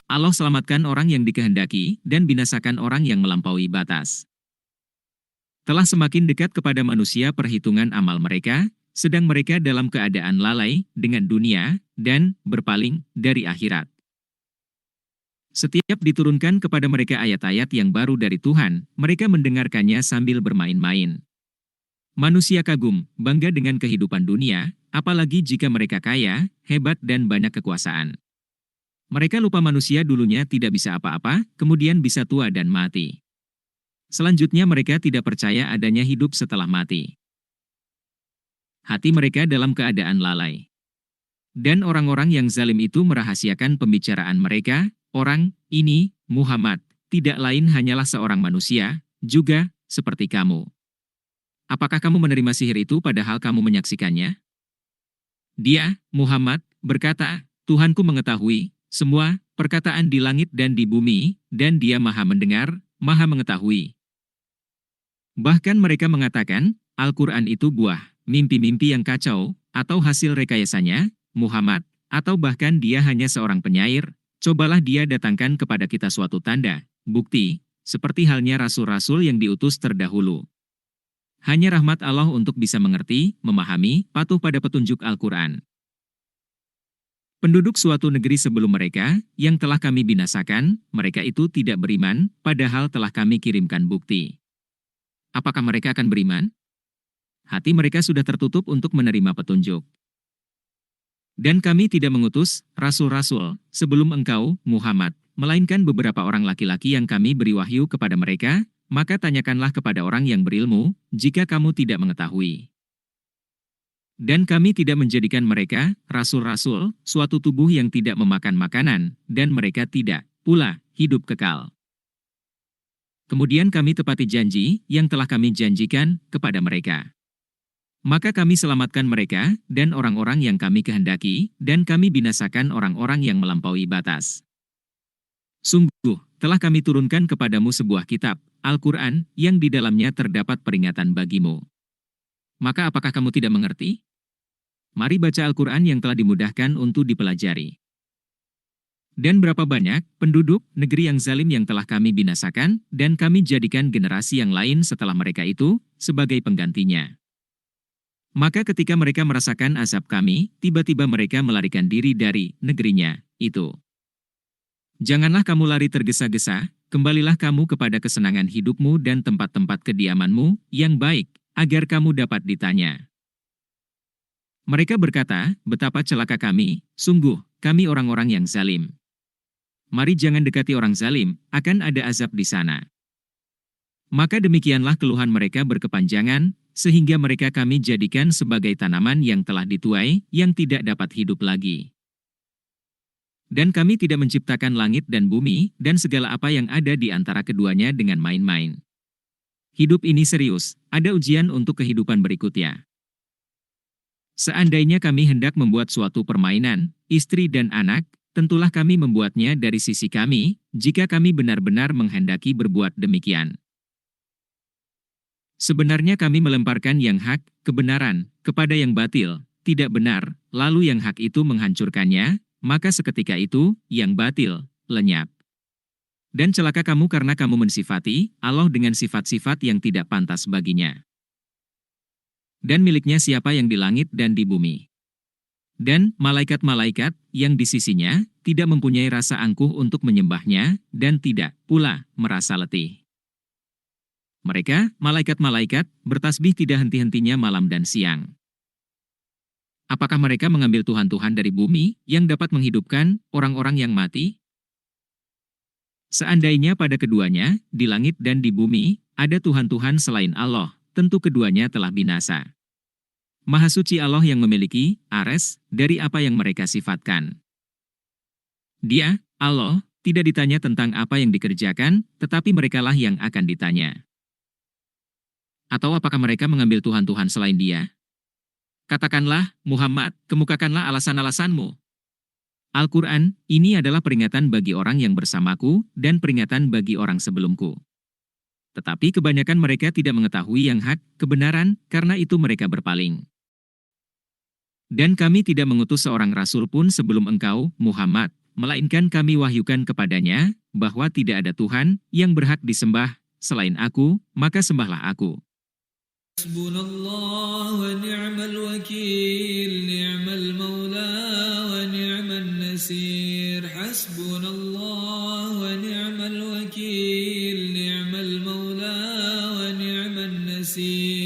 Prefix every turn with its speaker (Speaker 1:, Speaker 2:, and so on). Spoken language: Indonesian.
Speaker 1: Allah selamatkan orang yang dikehendaki dan binasakan orang yang melampaui batas. Telah semakin dekat kepada manusia perhitungan amal mereka, sedang mereka dalam keadaan lalai dengan dunia dan berpaling dari akhirat. Setiap diturunkan kepada mereka ayat-ayat yang baru dari Tuhan, mereka mendengarkannya sambil bermain-main. Manusia kagum, bangga dengan kehidupan dunia, apalagi jika mereka kaya, hebat dan banyak kekuasaan. Mereka lupa manusia dulunya tidak bisa apa-apa, kemudian bisa tua dan mati. Selanjutnya mereka tidak percaya adanya hidup setelah mati. Hati mereka dalam keadaan lalai. Dan orang-orang yang zalim itu merahasiakan pembicaraan mereka, orang ini, Muhammad, tidak lain hanyalah seorang manusia, juga seperti kamu. Apakah kamu menerima sihir itu padahal kamu menyaksikannya? Dia, Muhammad, berkata, Tuhanku mengetahui semua perkataan di langit dan di bumi, dan Dia Maha Mendengar, Maha Mengetahui. Bahkan mereka mengatakan, Al-Quran itu buah mimpi-mimpi yang kacau, atau hasil rekayasanya, Muhammad, atau bahkan dia hanya seorang penyair. Cobalah dia datangkan kepada kita suatu tanda, bukti, seperti halnya rasul-rasul yang diutus terdahulu. Hanya rahmat Allah untuk bisa mengerti, memahami, patuh pada petunjuk Al-Quran. Penduduk suatu negeri sebelum mereka, yang telah kami binasakan, mereka itu tidak beriman, padahal telah kami kirimkan bukti. Apakah mereka akan beriman? Hati mereka sudah tertutup untuk menerima petunjuk. Dan kami tidak mengutus rasul-rasul sebelum engkau, Muhammad, melainkan beberapa orang laki-laki yang kami beri wahyu kepada mereka, maka tanyakanlah kepada orang yang berilmu, jika kamu tidak mengetahui. Dan kami tidak menjadikan mereka, rasul-rasul, suatu tubuh yang tidak memakan makanan, dan mereka tidak pula hidup kekal. Kemudian kami tepati janji yang telah kami janjikan kepada mereka. Maka kami selamatkan mereka, dan orang-orang yang kami kehendaki, dan kami binasakan orang-orang yang melampaui batas. Sungguh, telah kami turunkan kepadamu sebuah kitab, Al-Quran, yang di dalamnya terdapat peringatan bagimu. Maka apakah kamu tidak mengerti? Mari baca Al-Quran yang telah dimudahkan untuk dipelajari. Dan berapa banyak penduduk negeri yang zalim yang telah kami binasakan, dan kami jadikan generasi yang lain setelah mereka itu, sebagai penggantinya. Maka ketika mereka merasakan azab kami, tiba-tiba mereka melarikan diri dari negerinya, itu. Janganlah kamu lari tergesa-gesa, kembalilah kamu kepada kesenangan hidupmu dan tempat-tempat kediamanmu, yang baik, agar kamu dapat ditanya. Mereka berkata, betapa celaka kami, sungguh, kami orang-orang yang zalim. Mari jangan dekati orang zalim, akan ada azab di sana. Maka demikianlah keluhan mereka berkepanjangan, sehingga mereka kami jadikan sebagai tanaman yang telah dituai, yang tidak dapat hidup lagi. Dan kami tidak menciptakan langit dan bumi, dan segala apa yang ada di antara keduanya dengan main-main. Hidup ini serius, ada ujian untuk kehidupan berikutnya. Seandainya kami hendak membuat suatu permainan, istri dan anak, tentulah kami membuatnya dari sisi kami, jika kami benar-benar menghendaki berbuat demikian. Sebenarnya kami melemparkan yang hak, kebenaran, kepada yang batil, tidak benar, lalu yang hak itu menghancurkannya, maka seketika itu, yang batil, lenyap. Dan celaka kamu karena kamu mensifati Allah dengan sifat-sifat yang tidak pantas baginya. Dan miliknya siapa yang di langit dan di bumi. Dan malaikat-malaikat yang di sisinya tidak mempunyai rasa angkuh untuk menyembahnya, dan tidak pula merasa letih. Mereka, malaikat-malaikat, bertasbih tidak henti-hentinya malam dan siang. Apakah mereka mengambil Tuhan-Tuhan dari bumi yang dapat menghidupkan orang-orang yang mati? Seandainya pada keduanya, di langit dan di bumi, ada Tuhan-Tuhan selain Allah, tentu keduanya telah binasa. Maha suci Allah yang memiliki ares dari apa yang mereka sifatkan. Dia, Allah, tidak ditanya tentang apa yang dikerjakan, tetapi merekalah yang akan ditanya. Atau apakah mereka mengambil Tuhan-Tuhan selain Dia? Katakanlah, Muhammad, kemukakanlah alasan-alasanmu. Al-Quran, ini adalah peringatan bagi orang yang bersamaku, dan peringatan bagi orang sebelumku. Tetapi kebanyakan mereka tidak mengetahui yang hak, kebenaran, karena itu mereka berpaling. Dan kami tidak mengutus seorang rasul pun sebelum engkau, Muhammad, Melainkan kami wahyukan kepadanya bahwa tidak ada Tuhan yang berhak disembah selain aku, maka sembahlah aku.
Speaker 2: Hasbunallah wa ni'mal wakil, ni'mal maula wa ni'mal nasir. Hasbunallah wa ni'mal wakil, ni'mal maula wa ni'mal nasir.